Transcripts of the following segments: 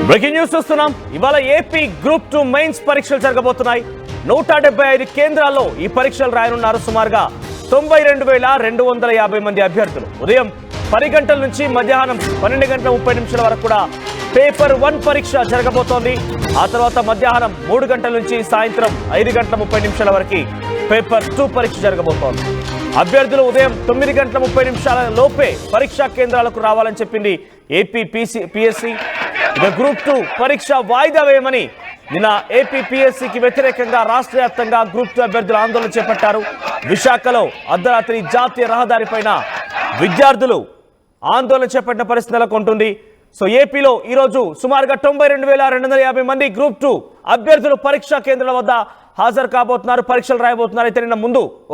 Breaking news చూస్తున్నాం. ఇవాళ AP group 2 mains పరీక్షలు జరగబోతున్నాయి. 175 కేంద్రాల్లో ఈ పరీక్షలు రాయనున్నారు. సుమారుగా 92,250 మంది అభ్యర్థులు. ఉదయం 10 గంటల నుంచి మధ్యాహ్నం 12:30 వరకు కూడా పేపర్ 1 పరీక్ష జరగబోతోంది. ఆ తర్వాత మధ్యాహ్నం 3 గంటల నుంచి సాయంత్రం 5:30 వరకు పేపర్ 2 పరీక్ష జరగబోతోంది. అభ్యర్థులు ఉదయం 9:30 లోపే పరీక్షా కేంద్రాలకు రావాలని చెప్పింది ఏపీ పిఎస్సి. గ్రూప్ 2 పరీక్ష వాయిదా వేయమని నిన్న ఏపీ పిఎస్సికి వ్యతిరేకంగా రాష్ట్ర వ్యాప్తంగా గ్రూప్ 2 అభ్యర్థులు ఆందోళన చేపట్టారు. విశాఖలో అర్ధరాత్రి జాతీయ రహదారిపైన విద్యార్థులు ఆందోళన చేపట్టిన పరిస్థితి నెలకొంటుంది. సో ఏపీలో ఈరోజు సుమారుగా 92,250 మంది గ్రూప్ 2 అభ్యర్థులు పరీక్షా కేంద్రాల వద్ద హాజరు కాబోతున్నారు, పరీక్షలు రాయబోతున్నారు. అయితే నిన్న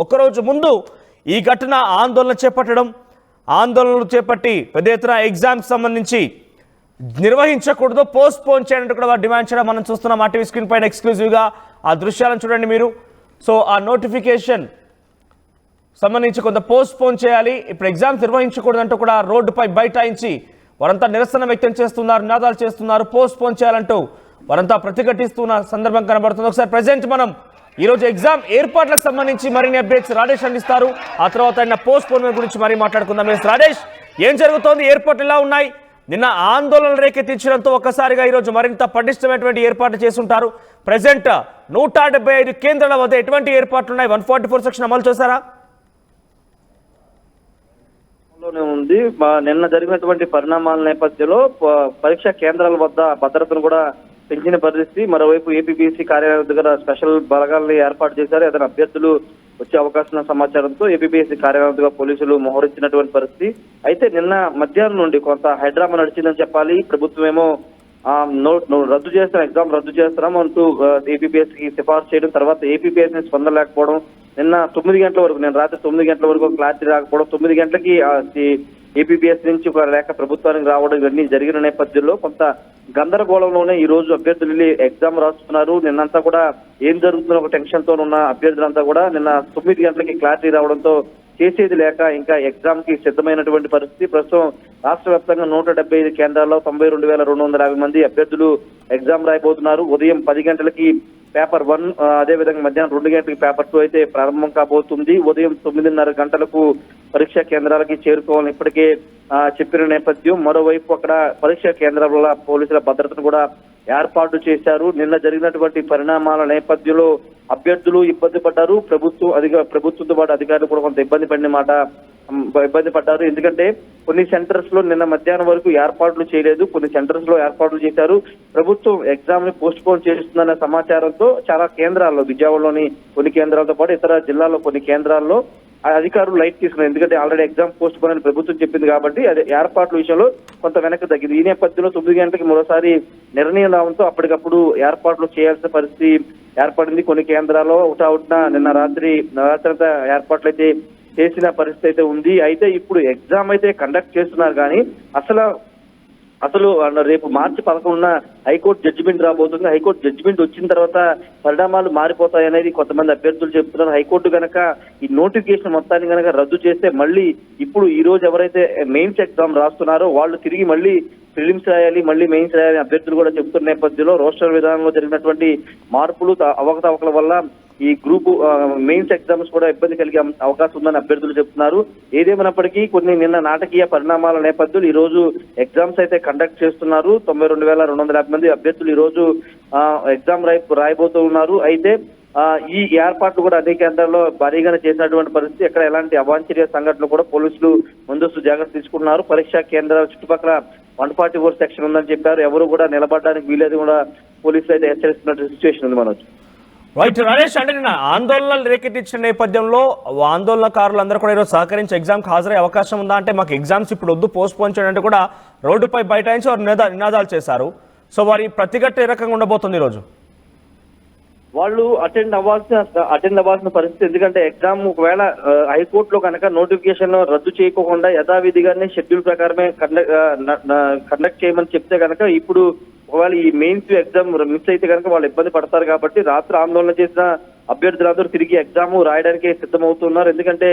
ఒక్కరోజు ముందు ఈ ఘటన ఆందోళనలు చేపట్టి పెద్ద ఎత్తున ఎగ్జామ్స్ సంబంధించి నిర్వహించకూడదు, పోస్ట్ పోన్ చేయాలంటూ కూడా వారు డిమాండ్ చేయడం మనం చూస్తున్నాం. ఆ టీవీ స్క్రీన్ పైన ఎక్స్క్లూజివ్గా ఆ దృశ్యాలను చూడండి మీరు. సో ఆ నోటిఫికేషన్ సంబంధించి కొంత పోస్ట్ పోన్ చేయాలి, ఇప్పుడు ఎగ్జామ్స్ నిర్వహించకూడదంటూ కూడా రోడ్డుపై బైఠాయించి వారంతా నిరసన వ్యక్తం చేస్తున్నారు, నినాదాలు చేస్తున్నారు. పోస్ట్ పోన్ చేయాలంటూ వారంతా ప్రతిఘటిస్తున్న సందర్భం కనబడుతుంది. ఒకసారి ప్రజెంట్ మనం ఈరోజు ఎగ్జామ్ ఏర్పాట్లకు సంబంధించి మరిన్ని అప్డేట్స్ రాజేష్ అందిస్తారు. ఆ తర్వాత ఆయన పోస్ట్ పోన్ గురించి మరీ మాట్లాడుకుందాం. రాజేష్, ఏం జరుగుతోంది? ఏర్పాట్లు ఎలా ఉన్నాయి? నిన్న ఆందోళన రేకెత్తించడంతో ఒక్కసారిగా ఈరోజు మరింత పటిష్టమైనటువంటి ఏర్పాట్లు చేసుంటారు. ప్రజెంట్ 175 కేంద్రాల వద్ద ఎటువంటి ఏర్పాట్లు ఉన్నాయి? 144 సెక్షన్ అమలు చేశారా? ఉంది. నిన్న జరిగినటువంటి పరిణామాల నేపథ్యంలో పరీక్షా కేంద్రాల వద్ద భద్రతను కూడా పెంచిన పరిస్థితి. మరోవైపు ఏపీపీఎస్సీ కార్యాలయం దగ్గర స్పెషల్ బలగాల్ని ఏర్పాటు చేశారు. ఏదైనా అభ్యర్థులు వచ్చే అవకాశం సమాచారంతో ఏపీపీఎస్సీ కార్యాలయం దగ్గర పోలీసులు మోహరించినటువంటి పరిస్థితి. అయితే నిన్న మధ్యాహ్నం నుండి కొంత హైడ్రామా నడిచిందని చెప్పాలి. ప్రభుత్వం ఏమో రద్దు చేస్తాం, ఎగ్జామ్ రద్దు చేస్తున్నాం అంటూ ఏపీపీఎస్సీకి సిఫార్సు చేయడం, తర్వాత ఏపీపీఎస్సీ స్పందన లేకపోవడం, నిన్న 9 గంటల వరకు, నేను రాత్రి 9 గంటల వరకు క్లారిటీ రాకపోవడం, 9 గంటలకి ఏపీపీఎస్సీ నుంచి ఒక లేఖ ప్రభుత్వానికి రావడం, ఇవన్నీ జరిగిన నేపథ్యంలో కొంత గందరగోళంలోనే ఈ రోజు అభ్యర్థులు ఎగ్జామ్ రాస్తున్నారు. నిన్నంతా కూడా ఏం జరుగుతుందో ఒక టెన్షన్ తో ఉన్న అభ్యర్థులంతా కూడా నిన్న 9 గంటలకి క్లారిటీ రావడంతో చేసేది లేక ఇంకా ఎగ్జామ్ కి సిద్ధమైనటువంటి పరిస్థితి. ప్రస్తుతం రాష్ట్ర వ్యాప్తంగా 175 కేంద్రాల్లో 92,250 మంది అభ్యర్థులు ఎగ్జామ్ రాయబోతున్నారు. ఉదయం 10 గంటలకి పేపర్ 1, అదేవిధంగా మధ్యాహ్నం 2 గంటలకి పేపర్ 2 అయితే ప్రారంభం కాబోతుంది. ఉదయం 9:30 గంటలకు పరీక్షా కేంద్రాలకి చేరుకోవాలని ఇప్పటికే చెప్పిన నేపథ్యం. మరోవైపు అక్కడ పరీక్షా కేంద్రాల పోలీసుల భద్రతను కూడా ఏర్పాటు చేశారు. నిన్న జరిగినటువంటి పరిణామాల నేపథ్యంలో అభ్యర్థులు ఇబ్బంది పడ్డారు, ప్రభుత్వంతో పాటు అధికారులు కూడా కొంత ఇబ్బంది పడ్డారు. ఎందుకంటే కొన్ని సెంటర్స్ లో నిన్న మధ్యాహ్నం వరకు ఏర్పాట్లు చేయలేదు, కొన్ని సెంటర్స్ లో ఏర్పాట్లు చేశారు. ప్రభుత్వం ఎగ్జామ్ ని పోస్ట్ పోన్ చేస్తుందన్న సమాచారంతో చాలా కేంద్రాల్లో, విజయవాడలోని కొన్ని కేంద్రాలతో పాటు ఇతర జిల్లాల్లో కొన్ని కేంద్రాల్లో అధికారులు లైట్ తీసుకున్నారు. ఎందుకంటే ఆల్రెడీ ఎగ్జామ్ పోస్ట్ పోన్ అని ప్రభుత్వం చెప్పింది కాబట్టి అది ఏర్పాట్ల విషయంలో కొంత వెనక్కి తగ్గింది. ఈ నేపథ్యంలో 9 గంటలకి మరోసారి నిర్ణయం రావడంతో అప్పటికప్పుడు ఏర్పాట్లు చేయాల్సిన పరిస్థితి ఏర్పడింది. కొన్ని కేంద్రాల్లో ఒకటా నిన్న రాత్రి అంతా ఏర్పాట్లు అయితే చేసిన పరిస్థితి అయితే ఉంది. అయితే ఇప్పుడు ఎగ్జామ్ అయితే కండక్ట్ చేస్తున్నారు కానీ అసలు రేపు మార్చి 11న హైకోర్టు జడ్జిమెంట్ రాబోతుంది. హైకోర్టు జడ్జిమెంట్ వచ్చిన తర్వాత పరిణామాలు మారిపోతాయి అనేది కొంతమంది అభ్యర్థులు చెప్తున్నారు. హైకోర్టు గనక ఈ నోటిఫికేషన్ మొత్తాన్ని గనక రద్దు చేస్తే మళ్ళీ ఇప్పుడు ఈ రోజు ఎవరైతే మెయిన్స్ ఎగ్జామ్ రాస్తున్నారో వాళ్ళు తిరిగి మళ్ళీ ప్రిలిమ్స్ రాయాలి, మళ్ళీ మెయిన్స్ రాయాలి అభ్యర్థులు కూడా చెప్తున్న నేపథ్యంలో రోస్టర్ విధానంలో జరిగినటువంటి మార్పులు, అవకతవకల వల్ల ఈ గ్రూప్ మెయిన్స్ ఎగ్జామ్స్ కూడా ఇబ్బంది కలిగే అవకాశం ఉందని అభ్యర్థులు చెప్తున్నారు. ఏదేమైనప్పటికీ కొన్ని నిన్న నాటకీయ పరిణామాల నేపథ్యంలో ఈ రోజు ఎగ్జామ్స్ అయితే కండక్ట్ చేస్తున్నారు. 92,250 మంది అభ్యర్థులు ఈ రోజు ఎగ్జామ్ రాయబోతూ ఉన్నారు. అయితే ఈ ఏర్పాట్లు కూడా అనేక కేంద్రాల్లో భారీగానే చేసినటువంటి పరిస్థితి. ఎక్కడ ఎలాంటి అవాంఛనీయ సంఘటనలు కూడా పోలీసులు ముందస్తు జాగ్రత్త తీసుకుంటున్నారు. పరీక్షా కేంద్రాల చుట్టుపక్కల 144 సెక్షన్ ఉందని చెప్పారు. ఎవరు కూడా నిలబడడానికి వీలేదు కూడా పోలీసులు అయితే హెచ్చరిస్తున్న సిచ్యువేషన్ ఉంది. మనోజ్, రైట్ రాజేష్, అంటే నిన్న ఆందోళనలు రేకెత్తించిన నేపథ్యంలో ఆందోళనకారులందరూ కూడా ఈరోజు సహకరించి ఎగ్జామ్కి హాజరయ్యే అవకాశం ఉందా? అంటే మాకు ఎగ్జామ్స్ ఇప్పుడు వద్దు, పోస్ట్ పోన్ చేయండి కూడా రోడ్డుపై బైఠాయించి వారు నినాదాలు చేశారు. సో వారి ప్రతిఘటన ఏ రకంగా ఉండబోతుంది ఈరోజు? వాళ్ళు అటెండ్ అవ్వాల్సిన పరిస్థితి. ఎందుకంటే ఎగ్జామ్ ఒకవేళ హైకోర్టులో కనుక నోటిఫికేషన్ రద్దు చేయకోకుండా యథావిధిగానే షెడ్యూల్ ప్రకారమే కండక్ట్ చేయమని చెప్తే కనుక ఇప్పుడు ఒకవేళ ఈ మెయిన్స్ ఎగ్జామ్ మిస్ అయితే కనుక వాళ్ళు ఇబ్బంది పడతారు. కాబట్టి రాత్రి ఆందోళన చేసిన అభ్యర్థులందరూ తిరిగి ఎగ్జామ్ రాయడానికి సిద్ధమవుతున్నారు. ఎందుకంటే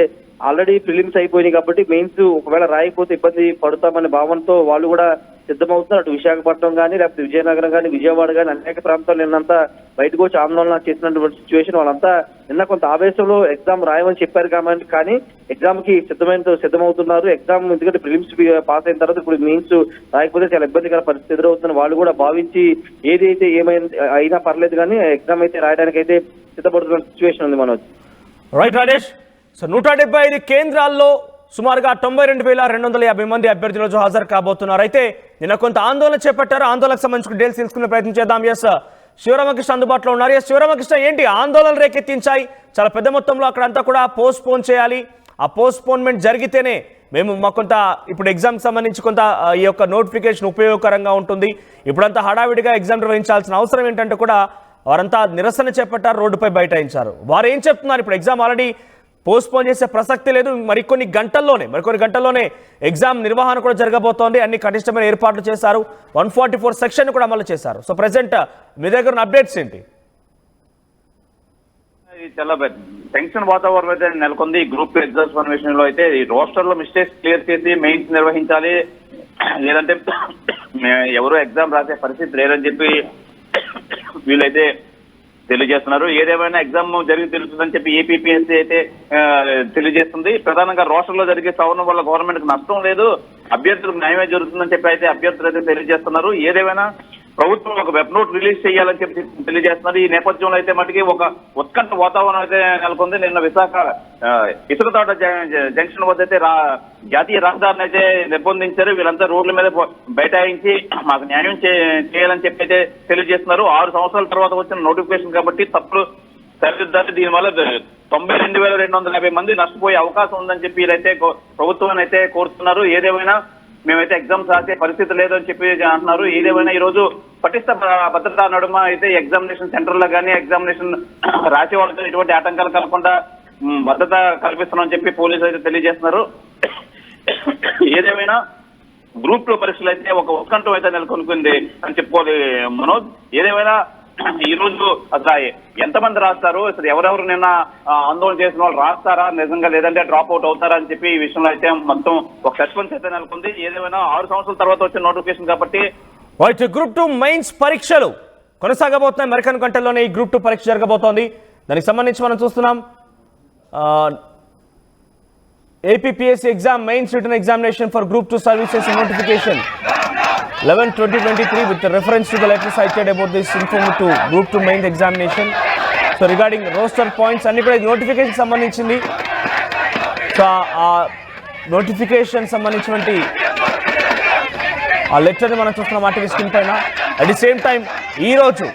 ఆల్రెడీ ప్రిలిమ్స్ అయిపోయినాయి కాబట్టి మెయిన్స్ ఒకవేళ రాయకపోతే ఇబ్బంది పడతామనే భావనతో వాళ్ళు కూడా సిద్ధమవుతున్నారు. అటు విశాఖపట్నం కానీ లేకపోతే విజయనగరం కానీ విజయవాడ కానీ అనేక ప్రాంతాలు నిన్నంతా బయటకు వచ్చి ఆందోళన చేసినటువంటి సిచ్యువేషన్. వాళ్ళంతా నిన్న కొంత ఆవేశంలో ఎగ్జామ్ రాయమని చెప్పారు కానీ ఎగ్జామ్ కి సిద్ధమవుతున్నారు. ఎగ్జామ్ ఎందుకంటే ప్రిలిమ్స్ పాస్ అయిన తర్వాత ఇప్పుడు మెయిన్స్ రాయకపోతే చాలా ఇబ్బందికర పరిస్థితి ఎదురవుతుంది వాళ్ళు కూడా భావించి ఏదైతే అయినా పర్లేదు కానీ ఎగ్జామ్ అయితే రాయడానికి అయితే సిద్ధపడుతున్న సిచ్యువేషన్ ఉంది మనోజ్. రైట్ రాజేష్. సో 175 కేంద్రాల్లో సుమారుగా 92,250 మంది అభ్యర్థులు రోజు హాజరు కాబోతున్నారు. అయితే నిన్న కొంత ఆందోళన చేపట్టారు. ఆందోళనకు సంబంధించిన డీటెయిల్స్ తెలుసుకునే ప్రయత్నం చేద్దాం. ఎస్ శివరామకృష్ణ అందుబాటులో ఉన్నారు. ఎస్ శివరామకృష్ణ, ఏంటి ఆందోళన రేకెత్తించాయి? చాలా పెద్ద మొత్తంలో అక్కడంతా కూడా పోస్ట్ పోన్ చేయాలి. ఆ పోస్ట్ పోన్మెంట్ జరిగితేనే మేము మాకు కొంత ఇప్పుడు ఎగ్జామ్కి సంబంధించి కొంత ఈ యొక్క నోటిఫికేషన్ ఉపయోగకరంగా ఉంటుంది. ఇప్పుడంతా హడావిడిగా ఎగ్జామ్ నిర్వహించాల్సిన అవసరం ఏంటంటే కూడా వారంతా నిరసన చేపట్టారు, రోడ్డుపై బైఠాయించారు. వారు ఏం చెప్తున్నారు? ఇప్పుడు ఎగ్జామ్ ఆల్రెడీ పోస్ట్ పోన్ చేసే ప్రసక్తి లేదు. మరికొన్ని గంటల్లోనే ఎగ్జామ్ నిర్వహణ కూడా జరగబోతోంది. అన్ని కనిష్టమైన ఏర్పాట్లు చేశారు. 144 సెక్షన్ కూడా అమలు చేశారు. సో ప్రెసెంట్ మీ దగ్గర ఉన్న అప్డేట్స్ ఏంటి? చాలా టెన్షన్ వాతావరణం అయితే నెలకొంది. గ్రూప్ ఎగ్జామినేషన్ లో అయితే ఈ రోస్టర్ లో మిస్టేక్స్ క్లియర్ చేసి మెయిన్స్ నిర్వహించాలి, లేదంటే ఎవరు ఎగ్జామ్ రాసే పరిస్థితి లేదని చెప్పి వీళ్ళైతే తెలియజేస్తున్నారు. ఏదేమైనా ఎగ్జామ్ జరిగి తెలుస్తుందని చెప్పి ఏపీపీఎస్సీ అయితే తెలియజేస్తుంది. ప్రధానంగా రోస్టర్లో జరిగే సవరణ వల్ల గవర్నమెంట్ కు నష్టం లేదు, అభ్యర్థులకు న్యాయమే జరుగుతుందని చెప్పి అయితే అభ్యర్థులు అయితే తెలియజేస్తున్నారు. ఏదేమైనా ప్రభుత్వం ఒక వెబ్ నోట్ రిలీజ్ చేయాలని చెప్పి తెలియజేస్తున్నారు. ఈ నేపథ్యంలో అయితే మటుకి ఒక ఉత్కంఠ వాతావరణం అయితే నెలకొంది. నిన్న విశాఖ ఇసుకతోట జంక్షన్ వద్ద అయితే జాతీయ రహదారిని అయితే నిర్బంధించారు. వీళ్ళంతా రోడ్ల మీద బైఠాయించి మాకు న్యాయం చేయాలని చెప్పి అయితే తెలియజేస్తున్నారు. 6 సంవత్సరాల తర్వాత వచ్చిన నోటిఫికేషన్ కాబట్టి తప్పులు సరిదిద్దాలి. దీనివల్ల 92,250 మంది నష్టపోయే అవకాశం ఉందని చెప్పి వీరైతే ప్రభుత్వాన్ని అయితే కోరుతున్నారు. ఏదేమైనా మేమైతే ఎగ్జామ్స్ రాసే పరిస్థితి లేదని చెప్పి అంటున్నారు. ఏదేమైనా ఈ రోజు పటిష్ట భద్రతా నడుమ అయితే ఎగ్జామినేషన్ సెంటర్లో కానీ ఎగ్జామినేషన్ రాసే వాళ్ళతో ఎటువంటి ఆటంకాలు కలగకుండా భద్రత కల్పిస్తున్నామని చెప్పి పోలీసులు అయితే తెలియజేస్తున్నారు. ఏదేమైనా గ్రూప్ 2 పరీక్షలు అయితే ఒక ఉత్కంఠం అయితే నెలకొనుకుంది అని చెప్పుకోవాలి మనోజ్. ఏదేమైనా ఈ రోజు అసలు ఎంతమంది రాస్తారు, అసలు ఎవరెవరు నిన్న ఆందోళన చేసిన వాళ్ళు రాస్తారా నిజంగా, లేదంటే డ్రాప్ అవుట్ అవుతారా అని చెప్పి ఈ విషయంలో అయితే మొత్తం ఒక సస్పెన్స్ అయితే నెలకొంది. ఏదేమైనా 6 సంవత్సరాల తర్వాత వచ్చిన నోటిఫికేషన్ కాబట్టి గ్రూప్ 2 మెయిన్స్ పరీక్షలు కొనసాగబోతున్నాయి. మరికొన్ని గంటల్లోనే ఈ గ్రూప్ 2 పరీక్ష జరగబోతోంది. దానికి సంబంధించి మనం చూస్తున్నాం APPSC exam mains written examination for group 2 services notification 11/2023 with reference to the letter cited about this informed to group 2 main examination. So regarding roster points అన్ని కూడా నోటిఫికేషన్ సంబంధించింది. సో ఆ నోటిఫికేషన్ సంబంధించినటువంటి ఆ లెటర్ని మనం చూస్తున్నాం ఆర్టీవీ స్క్రీన్ పైన. అట్ ది సేమ్ టైం ఈరోజు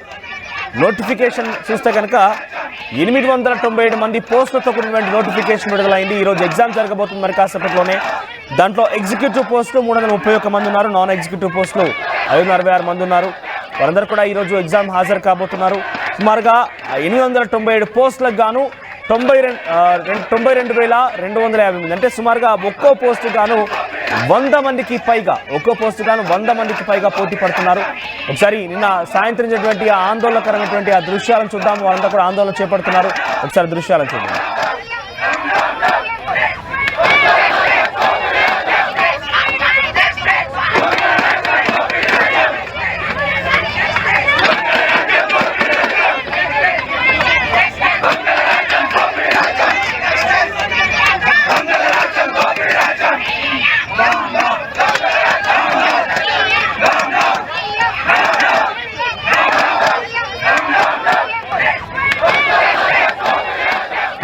నోటిఫికేషన్ చూస్తే కనుక 897 మంది పోస్టులతో కూడినటువంటి నోటిఫికేషన్ విడుదలైంది. ఈరోజు ఎగ్జామ్ జరగబోతుంది మరి కాసేపట్లోనే. దాంట్లో ఎగ్జిక్యూటివ్ పోస్టులు 331 మంది ఉన్నారు, నాన్ ఎగ్జిక్యూటివ్ పోస్టులు 566 మంది ఉన్నారు. వారందరూ కూడా ఈరోజు ఎగ్జామ్ హాజరు కాబోతున్నారు. సుమారుగా 897 పోస్టులకు గాను 92,250 మంది, అంటే సుమారుగా ఒక్కో పోస్టు గాను 100 మందికి పైగా పోటీ పడుతున్నారు. ఒకసారి నిన్న సాయంత్రం జరిగినటువంటి ఆందోళనకరమైనటువంటి ఆ దృశ్యాలను చూద్దాం. వారంతా కూడా ఆందోళన చేపడుతున్నారు. ఒకసారి దృశ్యాలను చూద్దాం.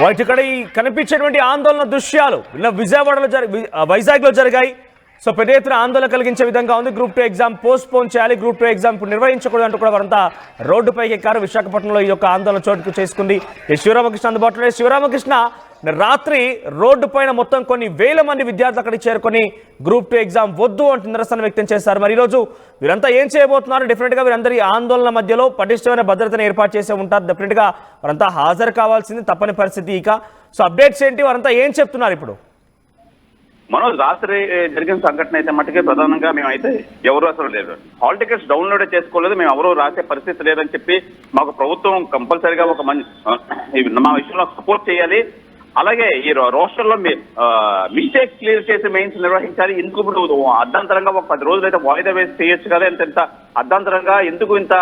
వాటి ఇక్కడ ఈ కనిపించేటువంటి ఆందోళన దృశ్యాలు విజయవాడలో వైజాగ్లో జరిగాయి. సో పెద్ద ఎత్తున ఆందోళన కలిగించే విధంగా ఉంది. గ్రూప్ 2 ఎగ్జామ్ పోస్ట్ పోన్ చేయాలి, గ్రూప్ 2 ఎగ్జామ్ నిర్వహించకూడదు అంటూ కూడా వారంతా రోడ్డుపైకి ఎక్కారు. విశాఖపట్నంలో ఈ యొక్క ఆందోళన చోటుకు చేసుకుంది. శివరామకృష్ణ అందుబాటులో. శివరామకృష్ణ, రాత్రి రోడ్డు పైన మొత్తం కొన్ని వేల మంది విద్యార్థులు అక్కడికి చేరుకొని గ్రూప్ 2 ఎగ్జామ్ వద్దు అంటూ నిరసన వ్యక్తం చేశారు. మరి ఈరోజు వీరంతా ఏం చేయబోతున్నారు? డెఫినెట్గా వీరందరి ఆందోళన మధ్యలో పటిష్టమైన భద్రతను ఏర్పాటు చేసే ఉంటారు. డెఫినెట్గా వారంతా హాజరు కావాల్సింది తప్పని పరిస్థితి. ఇక సో అప్డేట్స్ ఏంటి? వారంతా ఏం చెప్తున్నారు ఇప్పుడు? మనోజ్, రాత్రి జరిగిన సంఘటన అయితే మట్టుకే ప్రధానంగా మేమైతే ఎవరు అసలు లేదు, హాల్ టికెట్స్ డౌన్లోడ్ చేసుకోలేదు, మేము ఎవరు రాసే పరిస్థితి లేదని చెప్పి మాకు ప్రభుత్వం కంపల్సరీగా ఒక మా విషయంలో సపోర్ట్ చేయాలి. అలాగే ఈ రోస్టర్లో మిస్టేక్స్ క్లియర్ చేసి మెయిన్స్ నిర్వహించాలి. ఎందుకు ఇప్పుడు అర్ధాంతరంగా ఒక 10 రోజులు అయితే వాయిదా వేసి చేయొచ్చు కదా, ఇంత అర్ధాంతరంగా ఎందుకు ఇంత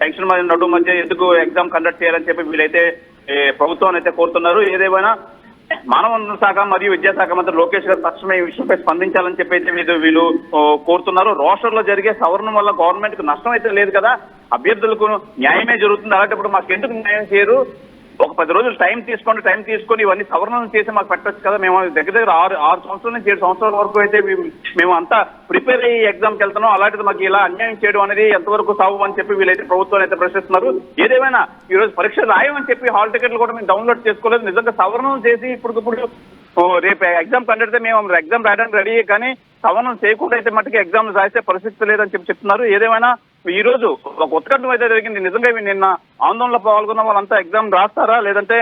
టెన్షన్ నడు మధ్య ఎందుకు ఎగ్జామ్ కండక్ట్ చేయాలని చెప్పి వీళ్ళైతే ప్రభుత్వాన్ని అయితే కోరుతున్నారు. ఏదేమైనా మానవ వనరుల శాఖ మరియు విద్యాశాఖ మంత్రి లోకేష్ గారు తక్షణమే ఈ విషయంపై స్పందించాలని చెప్పి అయితే వీళ్ళు కోరుతున్నారు. రోస్టర్లో జరిగే సవరణ వల్ల గవర్నమెంట్ కు నష్టం అయితే లేదు కదా, అభ్యర్థులకు న్యాయమే జరుగుతుంది. అలాంటప్పుడు మాకు ఎందుకు న్యాయం చేయరు? ఒక 10 రోజులు టైం తీసుకొని ఇవన్నీ సవరణలు చేసి మాకు పెట్టచ్చు కదా. మేము దగ్గర 6 సంవత్సరాల నుంచి 7 సంవత్సరాల వరకు అయితే మేము అంతా ప్రిపేర్ అయ్యి ఎగ్జామ్కి వెళ్తున్నాం. అలాంటిది మాకు ఇలా అన్యాయం చేయడం అనేది ఎంతవరకు సాగు అని చెప్పి వీళ్ళైతే ప్రభుత్వాన్ని అయితే ప్రశ్నిస్తున్నారు. ఏదేమైనా ఈ రోజు పరీక్ష రాయమని చెప్పి హాల్ టికెట్లు కూడా మేము డౌన్లోడ్ చేసుకోలేదు. నిజంగా సవరణలు చేసి ఇప్పుడు రేపు ఎగ్జామ్ కండక్ట్ అయితే మేము ఎగ్జామ్ రాయడానికి రెడీ, కానీ సవరణం చేయకుండా అయితే మట్టుకు ఎగ్జామ్ రాసే పరిస్థితి లేదని చెప్పి చెప్తున్నారు. ఏదేమైనా ఈ రోజు ఒక ఉత్కంఠం అయితే జరిగింది. నిజంగా నిన్న ఆందోళనలో పాల్గొన్న వాళ్ళంతా ఎగ్జామ్ రాస్తారా, లేదంటే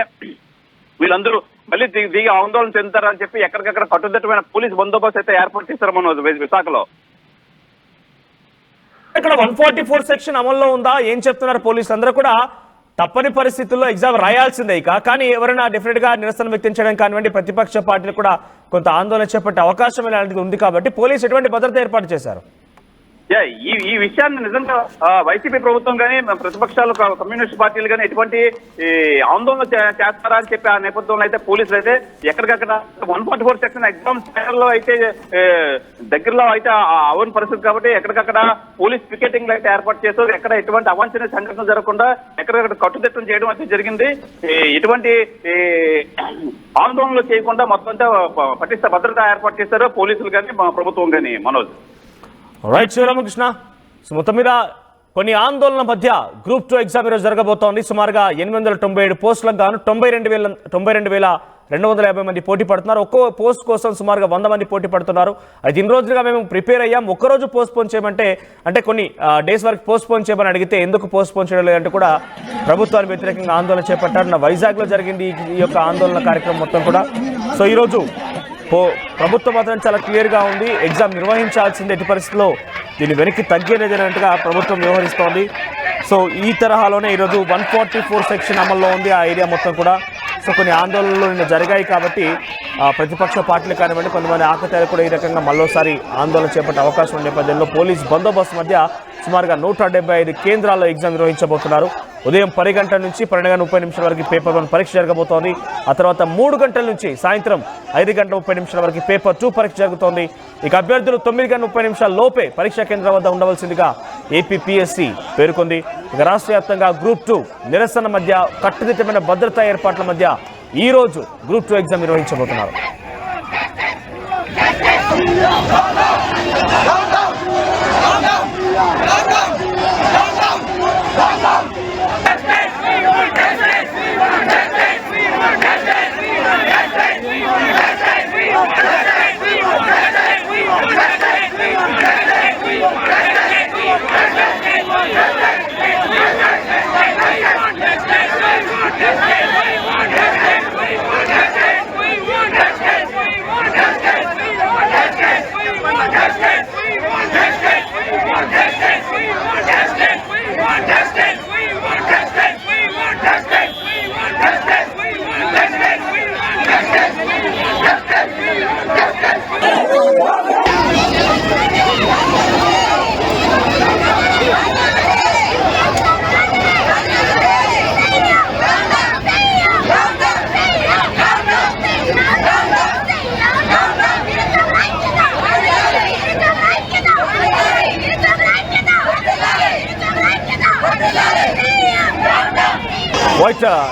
వీళ్ళందరూ మళ్ళీ దిగి ఆందోళన చెందుతారా అని చెప్పి ఎక్కడికక్కడ కట్టుదిట్టమైన పోలీస్ బందోబస్తు అయితే ఏర్పాటు చేశారు మనోజ్ విశాఖలో. ఇక్కడ 144 సెక్షన్ అమల్లో ఉందా? ఏం చెప్తున్నారు పోలీసులు? అందరూ కూడా తప్పని పరిస్థితుల్లో ఎగ్జామ్ రాయాల్సిందే ఇక, కానీ ఎవరైనా డెఫినెట్ గా నిరసన వ్యక్తం చేయడం కానివ్వండి, ప్రతిపక్ష పార్టీలు కూడా కొంత ఆందోళన చేపట్టే అవకాశం ఇలాంటిది ఉంది కాబట్టి పోలీసు ఎటువంటి భద్రత ఏర్పాటు చేశారు? ఈ విషయాన్ని నిజంగా వైసీపీ ప్రభుత్వం కానీ ప్రతిపక్షాలు కమ్యూనిస్ట్ పార్టీలు కానీ ఎటువంటి ఆందోళన చేస్తారా అని చెప్పి ఆ నేపథ్యంలో అయితే పోలీసులు అయితే ఎక్కడికక్కడ 144 సెక్షన్ ఎగ్జామ్ సెంటర్ లో అయితే దగ్గరలో అయితే అవని పరిస్థితి కాబట్టి ఎక్కడికక్కడ పోలీస్ పికెటింగ్ అయితే ఏర్పాటు చేస్తారు. ఎక్కడ ఎటువంటి అవాంఛనీయ సంఘటనలు జరగకుండా ఎక్కడికక్కడ కట్టుదిట్టం చేయడం అయితే జరిగింది. ఎటువంటి ఆందోళనలు చేయకుండా మొత్తం అంతా పటిష్ట భద్రత ఏర్పాటు చేశారు పోలీసులు కానీ ప్రభుత్వం కానీ. మనోజ్, రైట్ శివరామకృష్ణ, మొత్తం మీద కొన్ని ఆందోళన మధ్య గ్రూప్ 2 ఎగ్జామ్ ఈరోజు జరగబోతోంది. సుమారుగా 897 పోస్టులకు గాను 92,250 మంది పోటీ పడుతున్నారు. ఒక్కో పోస్ట్ కోసం సుమారుగా 100 మంది పోటీ పడుతున్నారు. అయితే ఇన్ని రోజులుగా మేము ప్రిపేర్ అయ్యాం, ఒక్కరోజు పోస్ట్పోన్ చేయమంటే అంటే కొన్ని డేస్ వరకు పోస్ట్పోన్ చేయమని అడిగితే ఎందుకు పోస్ట్పోన్ చేయడం లేదంటే కూడా ప్రభుత్వానికి వ్యతిరేకంగా ఆందోళన చేపట్టారు. వైజాగ్లో జరిగింది ఈ యొక్క ఆందోళన కార్యక్రమం మొత్తం కూడా. సో ఈరోజు ప్రభుత్వం మాత్రం చాలా క్లియర్గా ఉంది, ఎగ్జామ్ నిర్వహించాల్సింది, ఎట్టి పరిస్థితుల్లో దీన్ని వెనక్కి తగ్గేలేదన్నట్టుగా ప్రభుత్వం వ్యవహరిస్తోంది. సో ఈ తరహాలోనే ఈరోజు 144 సెక్షన్ అమల్లో ఉంది ఆ ఏరియా మొత్తం కూడా. సో కొన్ని ఆందోళనలు నిన్న జరిగాయి కాబట్టి ప్రతిపక్ష పార్టీలు కానివ్వండి, కొంతమంది ఆకతాయిలు కూడా ఈ రకంగా మరోసారి ఆందోళన చేపట్టే అవకాశం ఉన్న నేపథ్యంలో పోలీస్ బందోబస్తు మధ్య సుమారుగా 175 కేంద్రాల్లో ఎగ్జామ్ నిర్వహించబోతున్నారు. ఉదయం 10 గంటల నుంచి 12:30 వరకు పేపర్ 1 పరీక్ష జరగబోతోంది. ఆ తర్వాత 3 గంటల నుంచి సాయంత్రం 5:30 వరకు పేపర్ 2 పరీక్ష జరుగుతోంది. ఇక అభ్యర్థులు 9:30 లోపే పరీక్షా కేంద్రం వద్ద ఉండవలసిందిగా ఏపీపీఎస్సీ పేర్కొంది. ఇక రాష్ట్ర వ్యాప్తంగా గ్రూప్ 2 నిరసన మధ్య కట్టుదిట్టమైన భద్రతా ఏర్పాట్ల మధ్య ఈ రోజు గ్రూప్ 2 ఎగ్జామ్ నిర్వహించబోతున్నారు.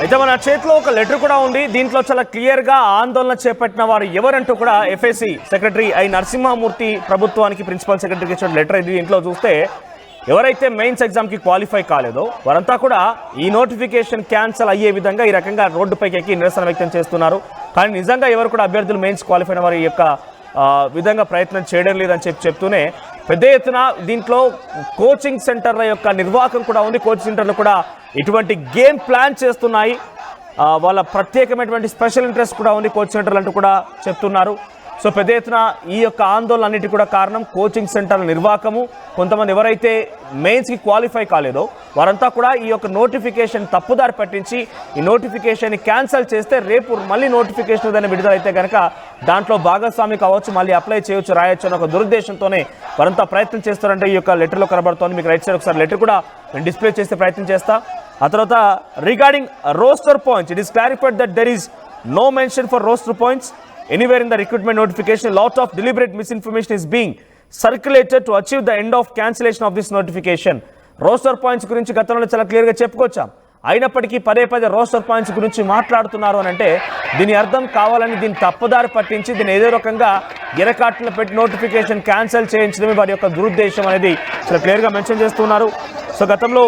అయితే మన చేతిలో ఒక లెటర్ కూడా ఉంది. దీంట్లో చాలా క్లియర్ గా ఆందోళన చేపట్టిన వారు ఎవరంటూ కూడా ఎఫ్ఎస్సి సెక్రటరీ ఐ నరసింహమూర్తి ప్రభుత్వానికి ప్రిన్సిపల్ సెక్రటరీకి ఇచ్చిన లెటర్ ఇది. దీంట్లో చూస్తే ఎవరైతే మెయిన్స్ ఎగ్జామ్ కి క్వాలిఫై కాలేదో వారంతా కూడా ఈ నోటిఫికేషన్ క్యాన్సిల్ అయ్యే విధంగా ఈ రకంగా రోడ్డుపైకి ఎక్కి నిరసన వ్యక్తం చేస్తున్నారు. కానీ నిజంగా ఎవరు కూడా అభ్యర్థులు మెయిన్స్ క్వాలిఫై అయిన వారి యొక్క విధంగా ప్రయత్నం చేయడం లేదని చెప్తూనే పెద్ద ఎత్తున దీంట్లో కోచింగ్ సెంటర్ల యొక్క నిర్వాహకం కూడా ఉంది. కోచింగ్ సెంటర్లు కూడా ఇటువంటి గేమ్ ప్లాన్ చేస్తున్నాయి. వాళ్ళ ప్రత్యేకమైనటువంటి స్పెషల్ ఇంట్రెస్ట్ కూడా ఉంది కోచింగ్ సెంటర్లు అంటూ కూడా చెప్తున్నారు. సో పెద్ద ఎత్తున ఈ యొక్క ఆందోళన అన్నిటి కూడా కారణం కోచింగ్ సెంటర్ల నిర్వాహకము. కొంతమంది ఎవరైతే మెయిన్స్కి క్వాలిఫై కాలేదో వారంతా కూడా ఈ యొక్క నోటిఫికేషన్ తప్పుదారి పట్టించి ఈ నోటిఫికేషన్ని క్యాన్సిల్ చేస్తే రేపు మళ్ళీ నోటిఫికేషన్ ఏదైనా విడుదలైతే కనుక దాంట్లో భాగస్వామి కావచ్చు, మళ్ళీ అప్లై చేయొచ్చు, రాయొచ్చు అనే ఒక దురుద్దేశంతోనే వారంతా ప్రయత్నం చేస్తారంటే ఈ యొక్క లెటర్లో కనబడుతోంది. మీకు రైట్ సైడ్ ఒకసారి లెటర్ కూడా నేను డిస్ప్లే చేసే ప్రయత్నం చేస్తా. ఆ తర్వాత regarding roster points, it is clarified that there is no mention for roster points anywhere in the recruitment notification. A lot of deliberate misinformation is being circulated to achieve the end of cancellation of this notification. Roster points గురించి గతంలో చాలా క్లియర్గా చెప్పుకొచ్చాం. అయినప్పటికీ పదే పదే roster points గురించి మాట్లాడుతున్నారు అని అంటే దీని అర్థం కావాలని దీన్ని తప్పుదారి పట్టించి దీన్ని ఏదో రకంగా ఎరకాట్లు పెట్టి నోటిఫికేషన్ క్యాన్సిల్ చేయించడమే వారి యొక్క దురుద్దేశం అనేది చాలా క్లియర్గా మెన్షన్ చేస్తున్నారు. సో గతంలో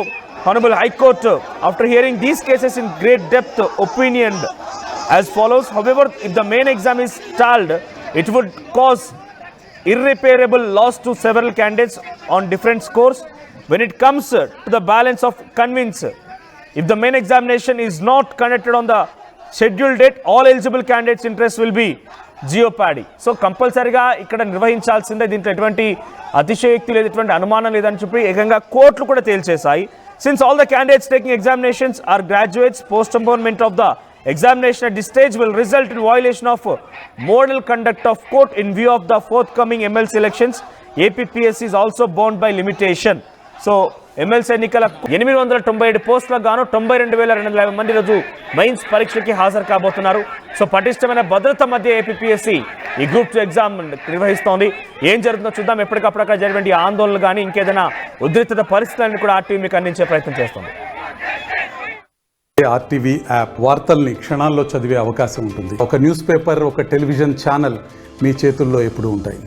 Honorable High Court, after hearing these cases in great depth, opinioned as follows. However, if the main exam is stalled, it would cause irreparable loss to several candidates on different scores. When it comes to the balance of convince, if the main examination is not conducted on the scheduled date, all eligible candidates' interest will be jeopardy. So కంపల్సరీగా ఇక్కడ నిర్వహించాల్సిందే. దీంట్లో ఎటువంటి అతిశయోక్తి లేదు, ఎటువంటి అనుమానం లేదని చెప్పి ఏకంగా కోర్టులు కూడా తేల్చేశాయి. Since all the candidates taking examinations are graduates, postponement of the examination at this stage will result in violation of model conduct of court in view of the forthcoming MLC elections. APPSC is also bound by limitation. So MLC ఎన్నికల 897 పోస్టులకు గాను 92,250 మంది రోజు mains పరీక్షలకి హాజరు కాబోతున్నారు. So పటిష్టమైన భద్రత మధ్య ఏపీపీఎస్సీ ఈ గ్రూప్ 2 ఎగ్జామ్ నిర్వహిస్తోంది. ఏం జరుగుతుందో చూద్దాం. ఎప్పటికప్పుడు అక్కడ జరిగిన ఆందోళనలు కానీ ఇంకేదైనా ఉద్రిక్త పరిస్థితులను కూడా ఆర్టీవీ మీకు అందించే ప్రయత్నం చేస్తుంది. ఆర్టీవీ యాప్ వార్తల్ని క్షణాల్లో చదివే అవకాశం ఉంటుంది. ఒక న్యూస్ పేపర్, ఒక టెలివిజన్ ఛానల్ మీ చేతుల్లో ఎప్పుడూ ఉంటాయి.